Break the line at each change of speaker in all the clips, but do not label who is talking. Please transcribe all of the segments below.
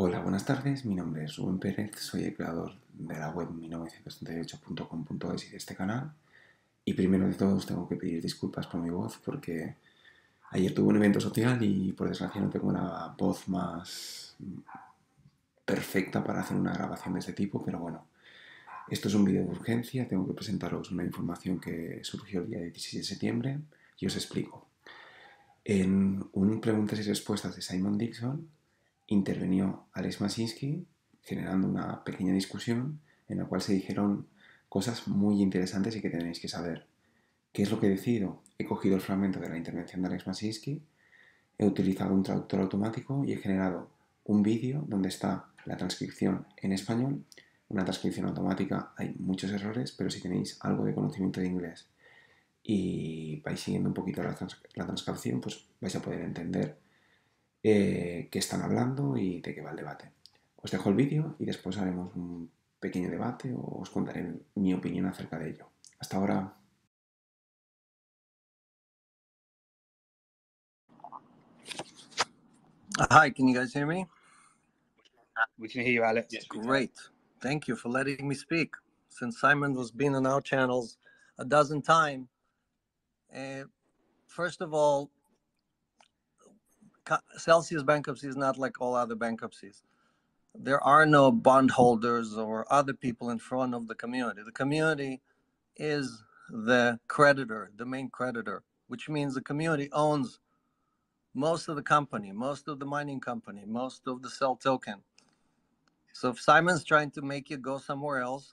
Hola, buenas tardes. Mi nombre es Rubén Pérez, soy el creador de la web 1938.com.es y de este canal. Y primero de todo os tengo que pedir disculpas por mi voz porque ayer tuve un evento social y por desgracia no tengo una voz más perfecta para hacer una grabación de este tipo, pero bueno, esto es un vídeo de urgencia, tengo que presentaros una información que surgió el día 16 de septiembre y os explico. En un preguntas y respuestas de Simón Dixon intervenió Alex Mashinsky generando una pequeña discusión en la cual se dijeron cosas muy interesantes y que tenéis que saber. ¿Qué es lo que he decidido? He cogido el fragmento de la intervención de Alex Mashinsky, he utilizado un traductor automático y he generado un vídeo donde está la transcripción en español. Una transcripción automática hay muchos errores, pero si tenéis algo de conocimiento de inglés y vais siguiendo un poquito la transcripción, pues vais a poder entender qué están hablando y de qué va el debate. Os dejo el vídeo y después haremos un pequeño debate o os contaré mi opinión acerca de ello. Hasta ahora.
Hi, can you guys hear me?
We can hear you, Alex.
Yes, great. Thank you for letting me speak. Since Simon was been on our channels a dozen times, first of all, Celsius bankruptcy is not like all other bankruptcies. There are no bondholders or other people in front of the community. The community is the creditor, the main creditor, which means the community owns most of the company, most of the mining company, most of the sell token. So if Simon's trying to make you go somewhere else,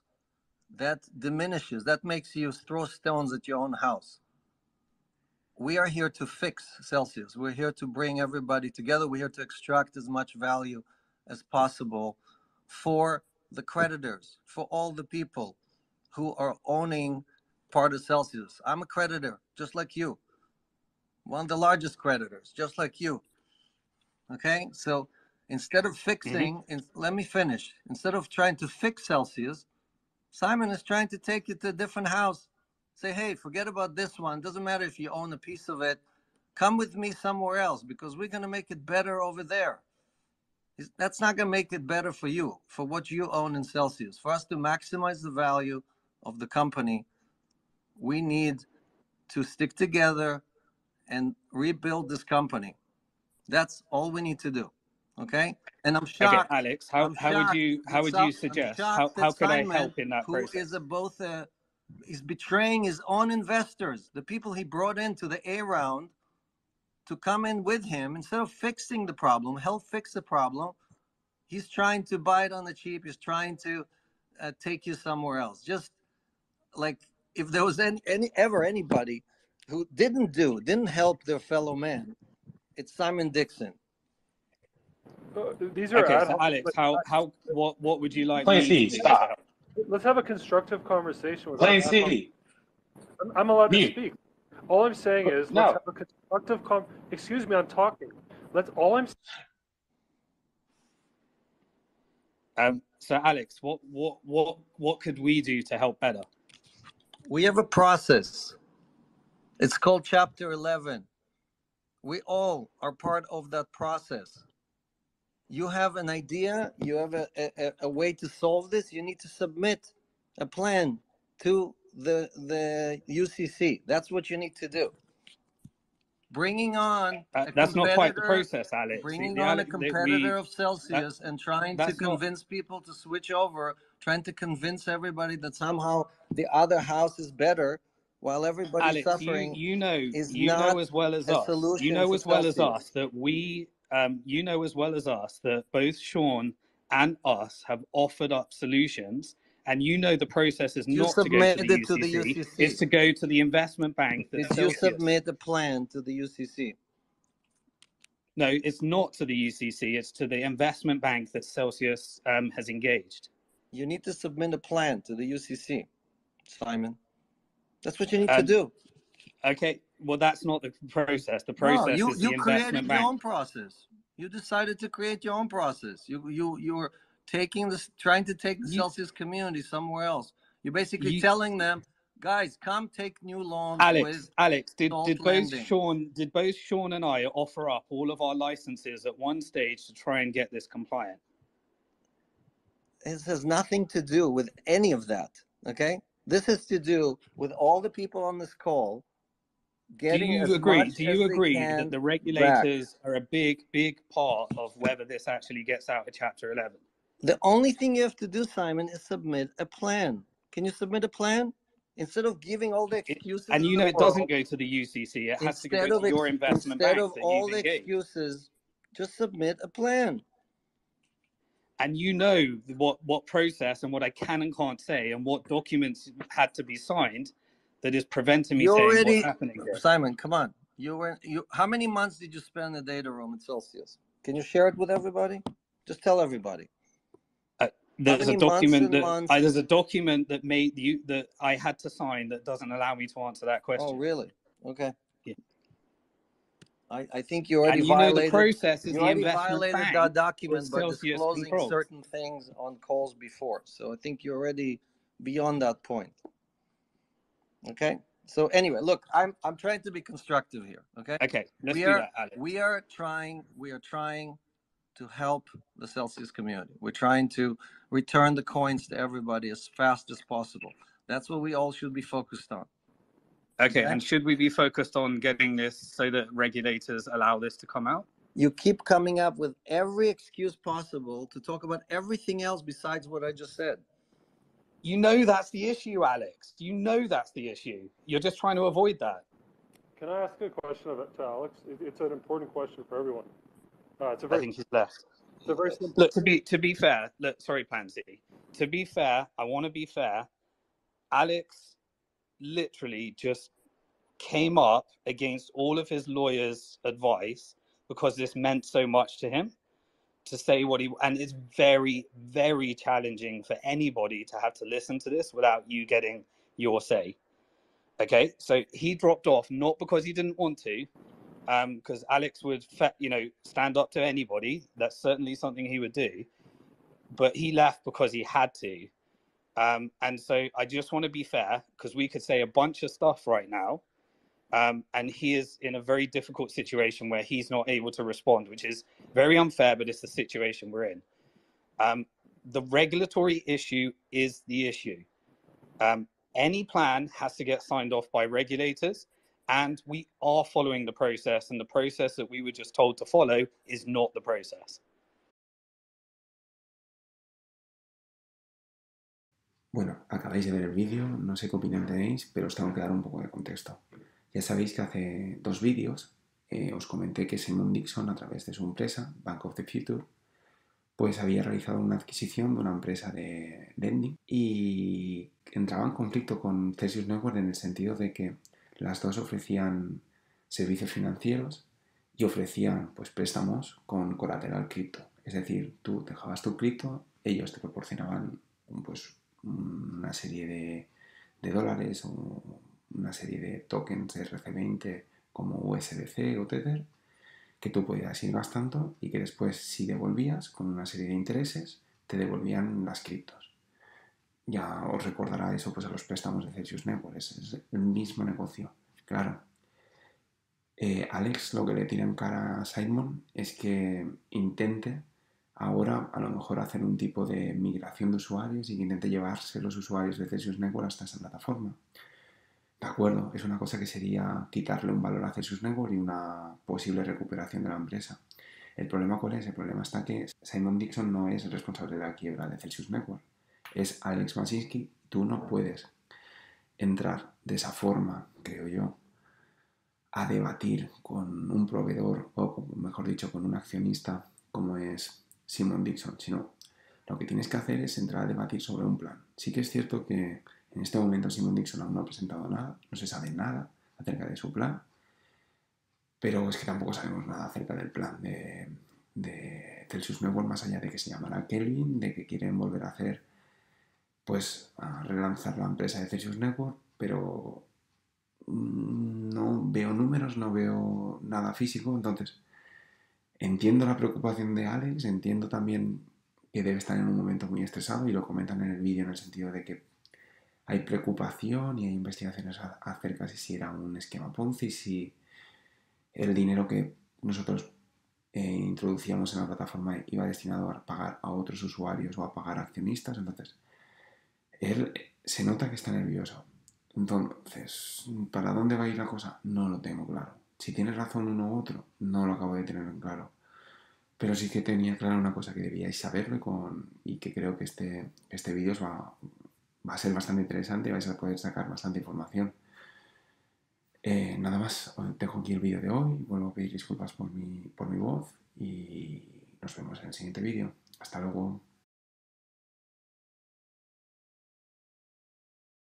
that diminishes, that makes you throw stones at your own house. We are here to fix Celsius. We're here to bring everybody together. We're here to extract as much value as possible for the creditors, for all the people who are owning part of Celsius. I'm a creditor, just like you. One of the largest creditors, just like you. Okay, so instead of fixing, let me finish. Instead of trying to fix Celsius, Simon is trying to take you to a different house. Say, hey, forget about this one. Doesn't matter if you own a piece of it. Come with me somewhere else because we're going to make it better over there. That's not going to make it better for you, for what you own in Celsius. For us to maximize the value of the company, we need to stick together and rebuild this company. That's all we need to do. Okay? And I'm shocked.
Okay, Alex, how would you suggest? How could I help in that process?
Who is he's betraying his own investors, the people he brought into the A round to come in with him. Instead of fixing the problem, help fix the problem, he's trying to buy it on the cheap. He's trying to take you somewhere else. Just like if there was anybody who didn't help their fellow man, it's Simon Dixon.
These are
okay, so Alex, what would you like?
Plain C, stop.
Let's have a constructive conversation with
Plain C.
I'm allowed to
Mute.
speak. All I'm saying is let's have a constructive excuse me, I'm talking.
So Alex, what could we do to help better?
We have a process. It's called Chapter 11. We all are part of that process. You have an idea, you have a way to solve this, you need to submit a plan to the UCC. That's what you need to do. Bringing on
that's not quite the process, Alex.
Bringing on a competitor of Celsius and trying to convince people to switch over, trying to convince everybody that somehow the other house is better while everybody's suffering.
You know as well as us that we you know as well as us that both Sean and us have offered up solutions, and you know the process is not to go to the UCC, it's to go to the investment bank.
Did you submit a plan to the UCC?
No, it's not to the UCC, it's to the investment bank that Celsius has engaged.
You need to submit a plan to the UCC, Simon. That's what you need to do.
Okay, well, that's not the process. The process is the investment bank. You created
your own process. You decided to create your own process. You were trying to take the Celsius community somewhere else. You're basically telling them, guys, come take new loans.
Alex, did both Sean and I offer up all of our licenses at one stage to try and get this compliant?
has nothing to do with any of that, okay? This has to do with all the people on this call getting
Do you agree that the regulators are a big part of whether this actually gets out of Chapter 11?
The only thing you have to do, Simon, is submit a plan. Can you submit a plan? Instead of giving all the excuses,
and you know it doesn't go to the UCC. It has to go to your investment bank.
Instead of all the excuses, just submit a plan.
And you know what process and what I can and can't say and what documents had to be signed that is preventing me saying what's happening here.
Simon, come on. How many months did you spend in the data room at Celsius? Can you share it with everybody? Just tell everybody.
There's a document that made you that I had to sign that doesn't allow me to answer that question.
Oh, really? Okay.
Yeah.
I think you already
violated. The process is
the investment bank that document by disclosing certain things on calls before. So I think you're already beyond that point. Okay. So anyway, look, I'm trying to be constructive here. Okay.
Okay. Let's do that, Alex.
We are trying to help the Celsius community. We're trying to return the coins to everybody as fast as possible. That's what we all should be focused on.
Okay, and should we be focused on getting this so that regulators allow this to come out?
You keep coming up with every excuse possible to talk about everything else besides what I just said.
You know that's the issue, Alex. You know that's the issue. You're just trying to avoid that.
Can I ask a question of it to Alex? It's an important question for everyone.
I think he's left.
It's a very simple.
Look, to be fair, sorry, Pansy. To be fair, I want to be fair. Alex literally just came up against all of his lawyers' advice because this meant so much to him to say what and it's very, very challenging for anybody to have to listen to this without you getting your say. Okay, so he dropped off not because he didn't want to, because Alex would, stand up to anybody. That's certainly something he would do. But he left because he had to. And so I just want to be fair, because we could say a bunch of stuff right now. And he is in a very difficult situation where he's not able to respond, which is very unfair, but it's the situation we're in. The regulatory issue is the issue. Any plan has to get signed off by regulators. And we are following the process, and the process that we were just told to follow is not the process.
Bueno, acabáis de ver el vídeo, no sé qué opinión tenéis, pero os tengo que dar un poco de contexto. Ya sabéis que hace 2 vídeos os comenté que Simón Dixon, a través de su empresa, Bank of the Future, pues había realizado una adquisición de una empresa de lending y entraba en conflicto con Celsius Network en el sentido de que las dos ofrecían servicios financieros y ofrecían pues préstamos con colateral cripto. Es decir, tú dejabas tu cripto, ellos te proporcionaban pues una serie de dólares o una serie de tokens RC20 como USDC o Tether que tú podías ir gastando y que después, si devolvías con una serie de intereses, te devolvían las criptos. Ya os recordará eso pues a los préstamos de Celsius Network, es el mismo negocio. Claro, Alex lo que le tira en cara a Simon es que intente ahora a lo mejor hacer un tipo de migración de usuarios y que intente llevarse los usuarios de Celsius Network hasta esa plataforma. De acuerdo, es una cosa que sería quitarle un valor a Celsius Network y una posible recuperación de la empresa. ¿El problema cuál es? El problema está que Simón Dixon no es el responsable de la quiebra de Celsius Network. Es Alex Mashinsky. Tú no puedes entrar de esa forma, creo yo, a debatir con un proveedor o, mejor dicho, con un accionista como es Simón Dixon, sino lo que tienes que hacer es entrar a debatir sobre un plan. Sí que es cierto que en este momento Simón Dixon aún no ha presentado nada, no se sabe nada acerca de su plan, pero es que tampoco sabemos nada acerca del plan de Celsius Network, más allá de que se llamará Kelvin, de que quieren volver a hacer, pues, a relanzar la empresa de Celsius Network, pero no veo números, no veo nada físico. Entonces entiendo la preocupación de Alex, entiendo también que debe estar en un momento muy estresado y lo comentan en el vídeo en el sentido de que hay preocupación y hay investigaciones acerca de si era un esquema Ponzi, si el dinero que nosotros introducíamos en la plataforma iba destinado a pagar a otros usuarios o a pagar a accionistas. Entonces, él se nota que está nervioso. Entonces, ¿para dónde va a ir la cosa? No lo tengo claro. Si tiene razón uno u otro, no lo acabo de tener en claro. Pero sí que tenía claro una cosa que debíais saberlo y que creo que este vídeo va a ser bastante interesante y vais a poder sacar bastante información. Nada más, os dejo aquí el vídeo de hoy. Vuelvo a pedir disculpas por mi voz y nos vemos en el siguiente vídeo. Hasta luego.